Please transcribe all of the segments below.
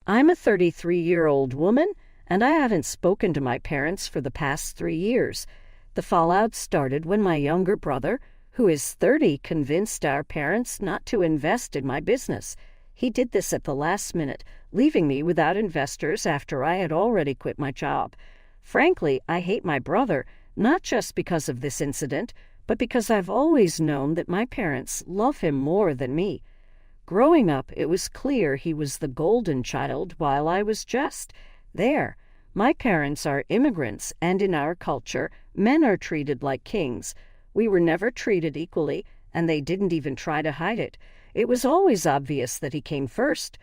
I'm a 33-year-old woman, and I haven't spoken to my parents for the past 3 years. The fallout started when my younger brother, who is 30, convinced our parents not to invest in my business. He did this at the last minute, leaving me without investors after I had already quit my job. Frankly, I hate my brother, not just because of this incident, but because I've always known that my parents love him more than me. Growing up, it was clear he was the golden child while I was just there. My parents are immigrants, and in our culture, men are treated like kings. We were never treated equally, and they didn't even try to hide it. It was always obvious that he came first.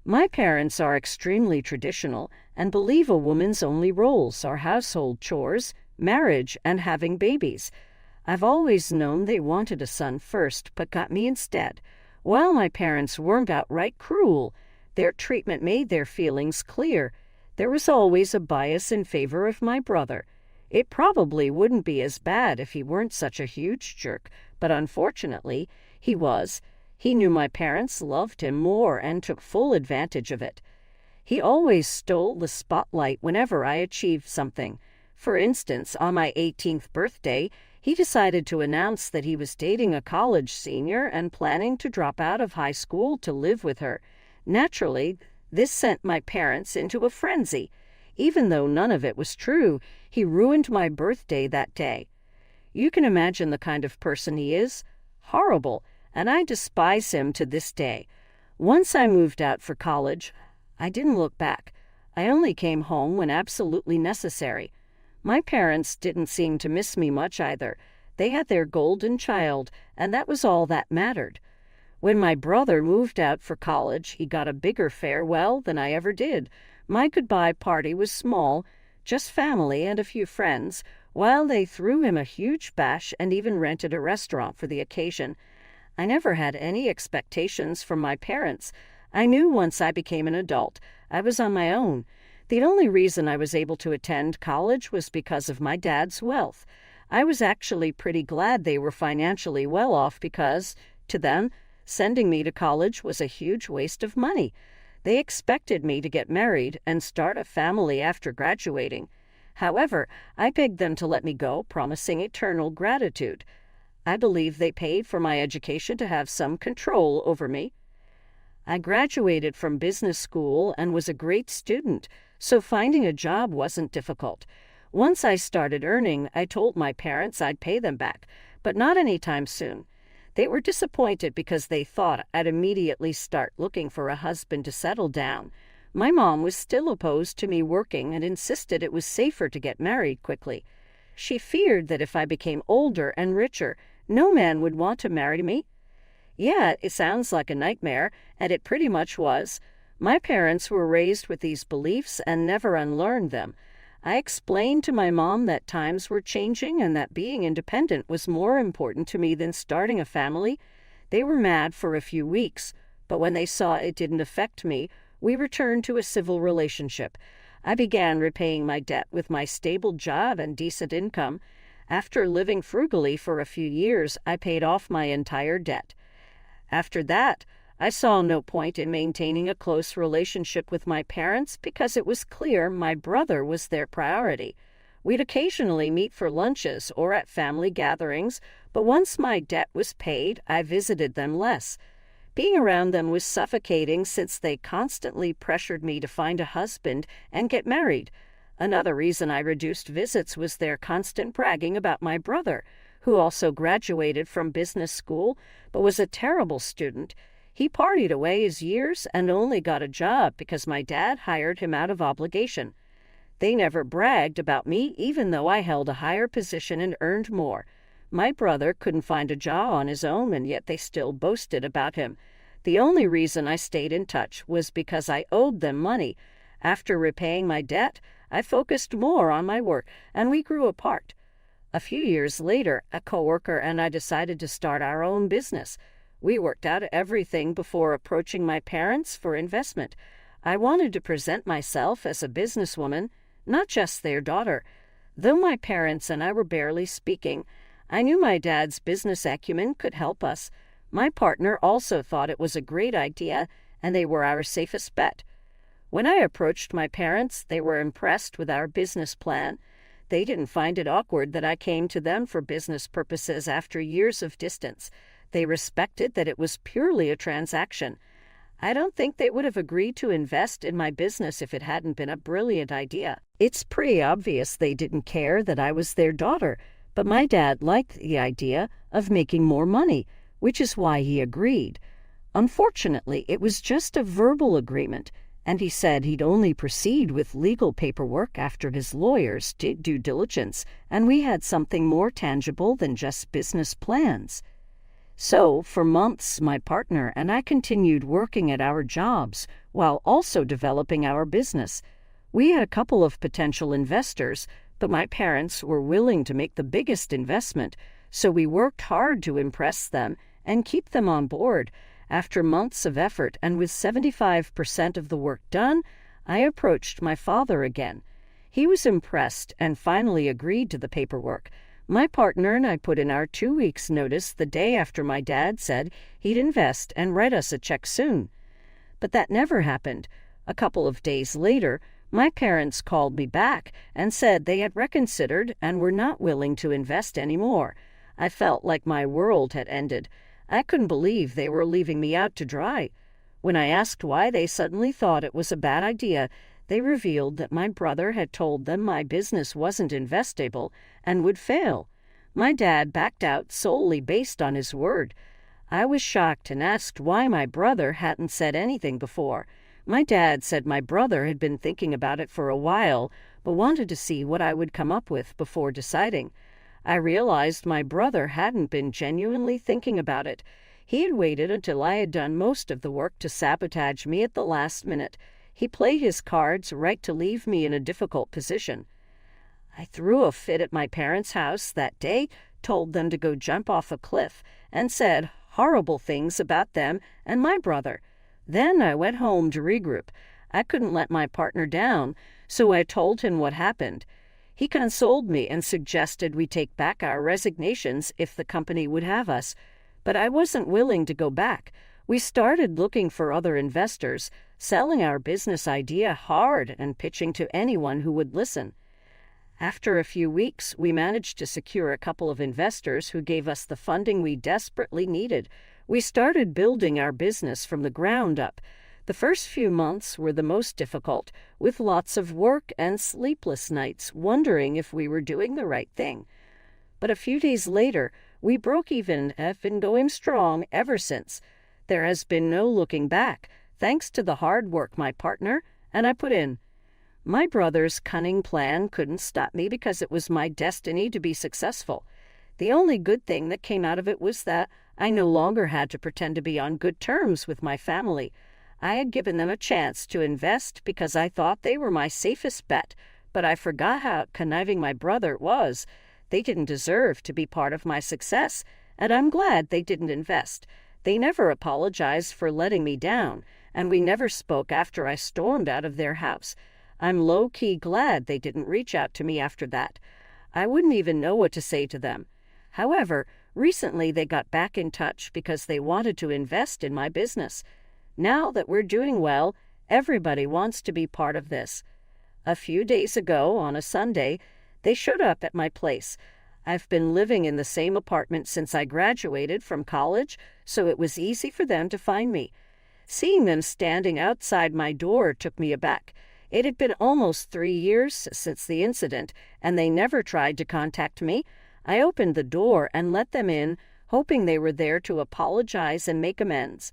My parents are extremely traditional and believe a woman's only roles are household chores, marriage, and having babies. I've always known they wanted a son first, but got me instead. While my parents weren't outright cruel, their treatment made their feelings clear. There was always a bias in favor of my brother. It probably wouldn't be as bad if he weren't such a huge jerk, but unfortunately, he was. He knew my parents loved him more and took full advantage of it. He always stole the spotlight whenever I achieved something. For instance, on my 18th birthday, he decided to announce that he was dating a college senior and planning to drop out of high school to live with her. Naturally, this sent my parents into a frenzy. Even though none of it was true, he ruined my birthday that day. You can imagine the kind of person he is. Horrible, and I despise him to this day. Once I moved out for college, I didn't look back. I only came home when absolutely necessary. My parents didn't seem to miss me much either. They had their golden child, and that was all that mattered. When my brother moved out for college, he got a bigger farewell than I ever did. My goodbye party was small, just family and a few friends, while they threw him a huge bash and even rented a restaurant for the occasion. I never had any expectations from my parents. I knew once I became an adult, I was on my own. The only reason I was able to attend college was because of my dad's wealth. I was actually pretty glad they were financially well off because, to them, sending me to college was a huge waste of money. They expected me to get married and start a family after graduating. However, I begged them to let me go, promising eternal gratitude. I believe they paid for my education to have some control over me. I graduated from business school and was a great student, so finding a job wasn't difficult. Once I started earning, I told my parents I'd pay them back, but not anytime soon. They were disappointed because they thought I'd immediately start looking for a husband to settle down. My mom was still opposed to me working and insisted it was safer to get married quickly. She feared that if I became older and richer, no man would want to marry me. Yeah, it sounds like a nightmare, and it pretty much was. My parents were raised with these beliefs and never unlearned them. I explained to my mom that times were changing and that being independent was more important to me than starting a family. They were mad for a few weeks, but when they saw it didn't affect me, we returned to a civil relationship. I began repaying my debt with my stable job and decent income. After living frugally for a few years, I paid off my entire debt. After that, I saw no point in maintaining a close relationship with my parents because it was clear my brother was their priority. We'd occasionally meet for lunches or at family gatherings, but once my debt was paid, I visited them less. Being around them was suffocating since they constantly pressured me to find a husband and get married. Another reason I reduced visits was their constant bragging about my brother, who also graduated from business school but was a terrible student. He partied away his years and only got a job because my dad hired him out of obligation. They never bragged about me, even though I held a higher position and earned more. My brother couldn't find a job on his own, and yet they still boasted about him. The only reason I stayed in touch was because I owed them money. After repaying my debt, I focused more on my work, and we grew apart. A few years later, a coworker and I decided to start our own business. We worked out everything before approaching my parents for investment. I wanted to present myself as a businesswoman, not just their daughter. Though my parents and I were barely speaking, I knew my dad's business acumen could help us. My partner also thought it was a great idea, and they were our safest bet. When I approached my parents, they were impressed with our business plan. They didn't find it awkward that I came to them for business purposes after years of distance. They respected that it was purely a transaction. I don't think they would have agreed to invest in my business if it hadn't been a brilliant idea. It's pretty obvious they didn't care that I was their daughter, but my dad liked the idea of making more money, which is why he agreed. Unfortunately, it was just a verbal agreement, and he said he'd only proceed with legal paperwork after his lawyers did due diligence, and we had something more tangible than just business plans. So, for months, my partner and I continued working at our jobs while also developing our business. We had a couple of potential investors, but my parents were willing to make the biggest investment, so we worked hard to impress them and keep them on board. After months of effort and with 75% of the work done, I approached my father again. He was impressed and finally agreed to the paperwork. My partner and I put in our 2 weeks' notice the day after my dad said he'd invest and write us a check soon. But that never happened. A couple of days later, my parents called me back and said they had reconsidered and were not willing to invest anymore. I felt like my world had ended. I couldn't believe they were leaving me out to dry. When I asked why they suddenly thought it was a bad idea, they revealed that my brother had told them my business wasn't investable and would fail. My dad backed out solely based on his word. I was shocked and asked why my brother hadn't said anything before. My dad said my brother had been thinking about it for a while, but wanted to see what I would come up with before deciding. I realized my brother hadn't been genuinely thinking about it. He had waited until I had done most of the work to sabotage me at the last minute. He played his cards right to leave me in a difficult position. I threw a fit at my parents' house that day, told them to go jump off a cliff, and said horrible things about them and my brother. Then I went home to regroup. I couldn't let my partner down, so I told him what happened. He consoled me and suggested we take back our resignations if the company would have us. But I wasn't willing to go back. We started looking for other investors, selling our business idea hard and pitching to anyone who would listen. After a few weeks, we managed to secure a couple of investors who gave us the funding we desperately needed. We started building our business from the ground up. The first few months were the most difficult, with lots of work and sleepless nights, wondering if we were doing the right thing. But a few days later, we broke even and have been going strong ever since. There has been no looking back, thanks to the hard work my partner and I put in. My brother's cunning plan couldn't stop me because it was my destiny to be successful. The only good thing that came out of it was that I no longer had to pretend to be on good terms with my family. I had given them a chance to invest because I thought they were my safest bet, but I forgot how conniving my brother was. They didn't deserve to be part of my success, and I'm glad they didn't invest. They never apologized for letting me down, and we never spoke after I stormed out of their house. I'm low-key glad they didn't reach out to me after that. I wouldn't even know what to say to them. However, recently they got back in touch because they wanted to invest in my business. Now that we're doing well, everybody wants to be part of this. A few days ago, on a Sunday, they showed up at my place. I've been living in the same apartment since I graduated from college, so it was easy for them to find me. Seeing them standing outside my door took me aback. It had been almost 3 years since the incident, and they never tried to contact me. I opened the door and let them in, hoping they were there to apologize and make amends.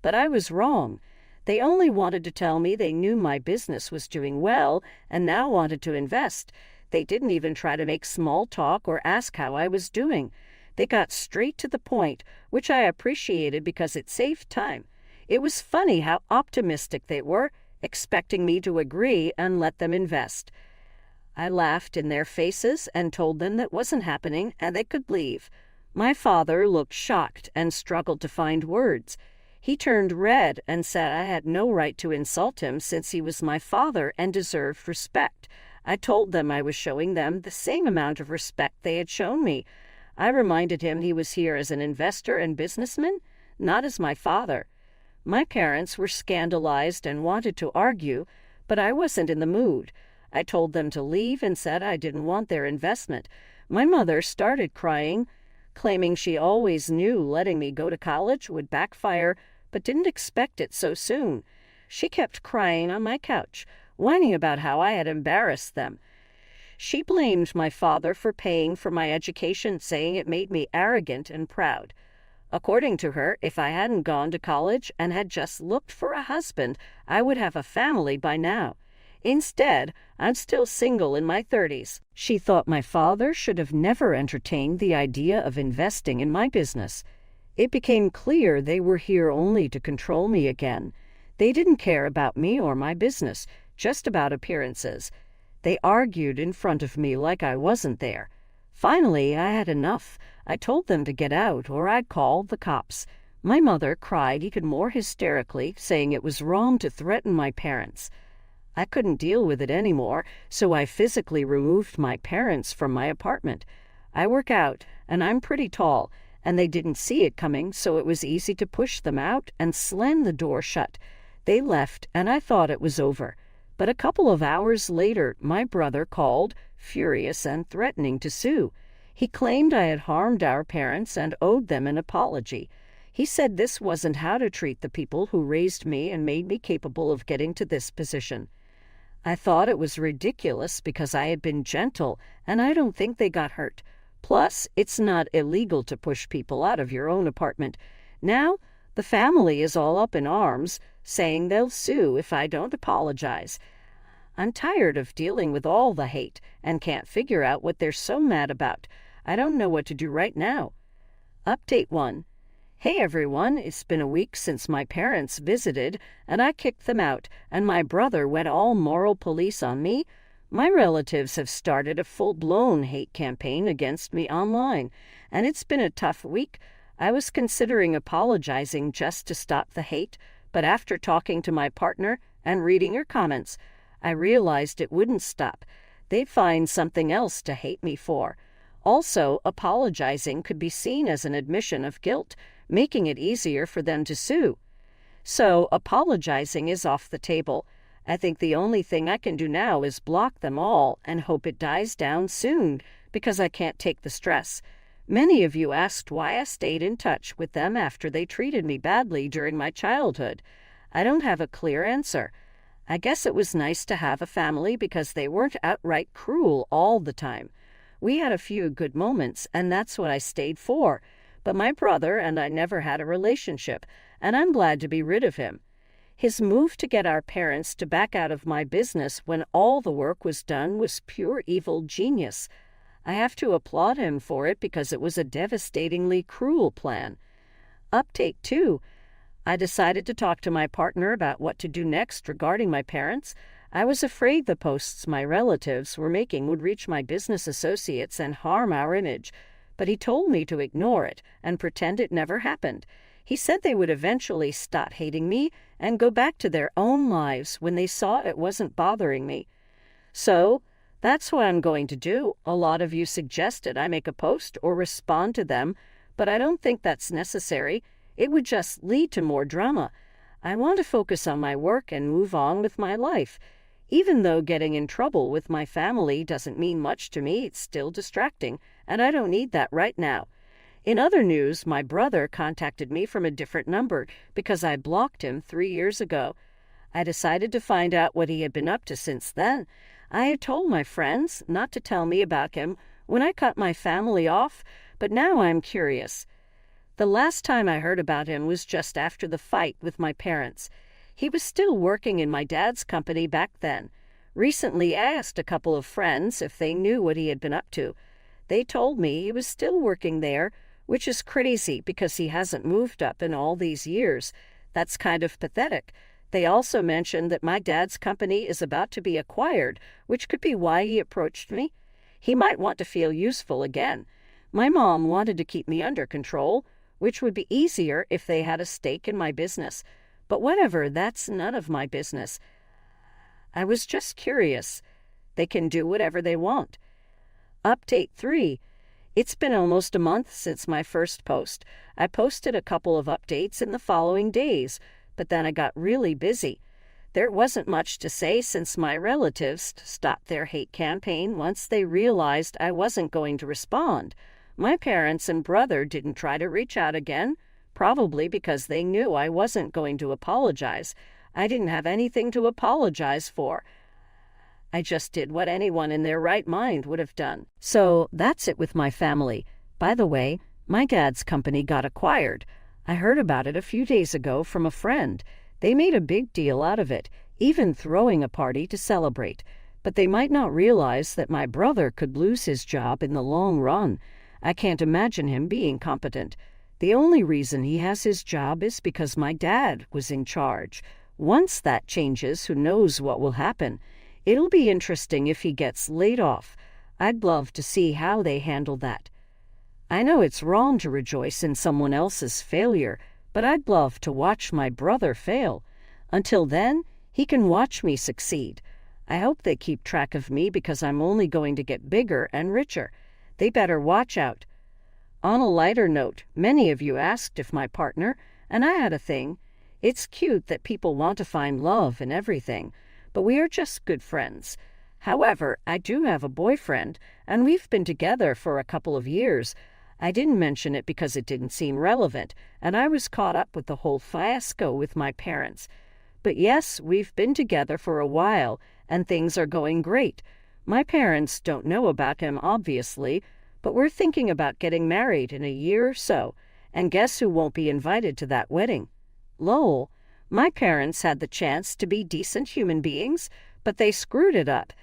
But I was wrong. They only wanted to tell me they knew my business was doing well and now wanted to invest. They didn't even try to make small talk or ask how I was doing. They got straight to the point, which I appreciated because it saved time. It was funny how optimistic they were, expecting me to agree and let them invest. I laughed in their faces and told them that wasn't happening and they could leave. My father looked shocked and struggled to find words. He turned red and said I had no right to insult him since he was my father and deserved respect. I told them I was showing them the same amount of respect they had shown me. I reminded him he was here as an investor and businessman, not as my father. My parents were scandalized and wanted to argue, but I wasn't in the mood. I told them to leave and said I didn't want their investment. My mother started crying, claiming she always knew letting me go to college would backfire, but didn't expect it so soon. She kept crying on my couch, whining about how I had embarrassed them. She blamed my father for paying for my education, saying it made me arrogant and proud. According to her, if I hadn't gone to college and had just looked for a husband, I would have a family by now. Instead, I'm still single in my 30s. She thought my father should have never entertained the idea of investing in my business. It became clear they were here only to control me again. They didn't care about me or my business, just about appearances. They argued in front of me like I wasn't there. Finally, I had enough. I told them to get out or I'd call the cops. My mother cried even more hysterically, saying it was wrong to threaten my parents. I couldn't deal with it anymore, so I physically removed my parents from my apartment. I work out, and I'm pretty tall, and they didn't see it coming, so it was easy to push them out and slam the door shut. They left, and I thought it was over. But a couple of hours later, my brother called, furious and threatening to sue. He claimed I had harmed our parents and owed them an apology. He said this wasn't how to treat the people who raised me and made me capable of getting to this position. I thought it was ridiculous because I had been gentle, and I don't think they got hurt. Plus, it's not illegal to push people out of your own apartment. Now, the family is all up in arms, saying they'll sue if I don't apologize. I'm tired of dealing with all the hate and can't figure out what they're so mad about. I don't know what to do right now. Update 1. Hey everyone, it's been a week since my parents visited, and I kicked them out, and my brother went all moral police on me. My relatives have started a full-blown hate campaign against me online, and it's been a tough week. I was considering apologizing just to stop the hate, but after talking to my partner and reading her comments, I realized it wouldn't stop. They'd find something else to hate me for. Also, apologizing could be seen as an admission of guilt, making it easier for them to sue. So, apologizing is off the table. I think the only thing I can do now is block them all and hope it dies down soon, because I can't take the stress. Many of you asked why I stayed in touch with them after they treated me badly during my childhood. I don't have a clear answer. I guess it was nice to have a family because they weren't outright cruel all the time. We had a few good moments, and that's what I stayed for. But my brother and I never had a relationship, and I'm glad to be rid of him. His move to get our parents to back out of my business when all the work was done was pure evil genius. I have to applaud him for it because it was a devastatingly cruel plan. Update 2. I decided to talk to my partner about what to do next regarding my parents. I was afraid the posts my relatives were making would reach my business associates and harm our image, but he told me to ignore it and pretend it never happened. He said they would eventually stop hating me and go back to their own lives when they saw it wasn't bothering me. So, that's what I'm going to do. A lot of you suggested I make a post or respond to them, but I don't think that's necessary. It would just lead to more drama. I want to focus on my work and move on with my life. Even though getting in trouble with my family doesn't mean much to me, it's still distracting, and I don't need that right now. In other news, my brother contacted me from a different number because I blocked him 3 years ago. I decided to find out what he had been up to since then. I had told my friends not to tell me about him when I cut my family off, but now I'm curious. The last time I heard about him was just after the fight with my parents. He was still working in my dad's company back then. Recently, I asked a couple of friends if they knew what he had been up to. They told me he was still working there, which is crazy because he hasn't moved up in all these years. That's kind of pathetic. They also mentioned that my dad's company is about to be acquired, which could be why he approached me. He might want to feel useful again. My mom wanted to keep me under control, which would be easier if they had a stake in my business. But whatever, that's none of my business. I was just curious. They can do whatever they want. Update 3. It's been almost a month since my first post. I posted a couple of updates in the following days. but then I got really busy. There wasn't much to say since my relatives stopped their hate campaign once they realized I wasn't going to respond. My parents and brother didn't try to reach out again, probably because they knew I wasn't going to apologize. I didn't have anything to apologize for. I just did what anyone in their right mind would have done. So that's it with my family. By the way, my dad's company got acquired. I heard about it a few days ago from a friend. They made a big deal out of it, even throwing a party to celebrate. But they might not realize that my brother could lose his job in the long run. I can't imagine him being competent. The only reason he has his job is because my dad was in charge. Once that changes, who knows what will happen. It'll be interesting if he gets laid off. I'd love to see how they handle that. I know it's wrong to rejoice in someone else's failure, but I'd love to watch my brother fail. Until then, he can watch me succeed. I hope they keep track of me because I'm only going to get bigger and richer. They better watch out. On a lighter note, many of you asked if my partner, and I had a thing. It's cute that people want to find love in everything, but we are just good friends. However, I do have a boyfriend, and we've been together for a couple of years. I didn't mention it because it didn't seem relevant, and I was caught up with the whole fiasco with my parents. But yes, we've been together for a while, and things are going great. My parents don't know about him, obviously, but we're thinking about getting married in a year or so, and guess who won't be invited to that wedding? Lol. My parents had the chance to be decent human beings, but they screwed it up,